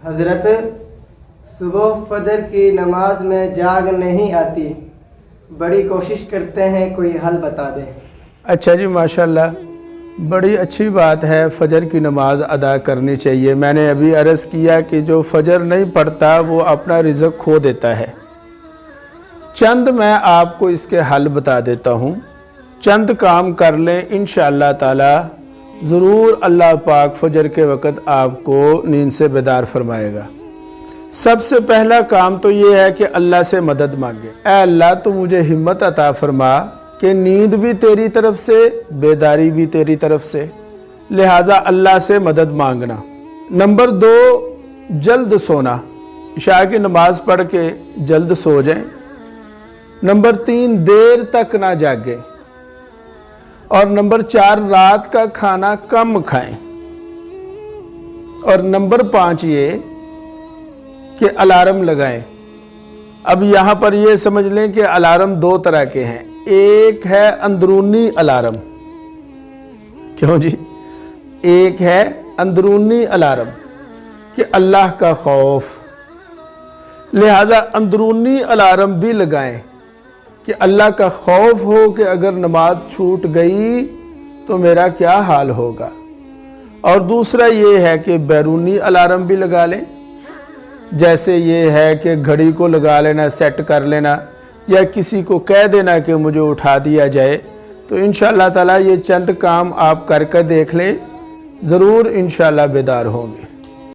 حضرت صبح فجر کی نماز میں جاگ نہیں آتی، بڑی کوشش کرتے ہیں، کوئی حل بتا دیں۔ اچھا جی، ماشاءاللہ بڑی اچھی بات ہے، فجر کی نماز ادا کرنی چاہیے۔ میں نے ابھی عرض کیا کہ جو فجر نہیں پڑھتا وہ اپنا رزق کھو دیتا ہے۔ چند میں آپ کو اس کے حل بتا دیتا ہوں، چند کام کر لیں انشاءاللہ تعالی ضرور اللہ پاک فجر کے وقت آپ کو نیند سے بیدار فرمائے گا۔ سب سے پہلا کام تو یہ ہے کہ اللہ سے مدد مانگے۔ اے اللہ تو مجھے ہمت عطا فرما کہ نیند بھی تیری طرف سے، بیداری بھی تیری طرف سے، لہٰذا اللہ سے مدد مانگنا۔ نمبر 2، جلد سونا، عشاء کی نماز پڑھ کے جلد سو جائیں۔ نمبر 3، دیر تک نہ جاگیں۔ اور نمبر 4، رات کا کھانا کم کھائیں۔ اور نمبر 5 یہ کہ الارم لگائیں۔ اب یہاں پر یہ سمجھ لیں کہ الارم 2 طرح کے ہیں۔ ایک ہے اندرونی الارم، کیوں جی؟ ایک ہے اندرونی الارم کہ اللہ کا خوف، لہذا اندرونی الارم بھی لگائیں کہ اللہ کا خوف ہو کہ اگر نماز چھوٹ گئی تو میرا کیا حال ہوگا۔ اور دوسرا یہ ہے کہ بیرونی الارم بھی لگا لیں، جیسے یہ ہے کہ گھڑی کو لگا لینا، سیٹ کر لینا، یا کسی کو کہہ دینا کہ مجھے اٹھا دیا جائے۔ تو انشاءاللہ تعالی یہ چند کام آپ کر کے دیکھ لیں، ضرور انشاءاللہ بیدار ہوں گے۔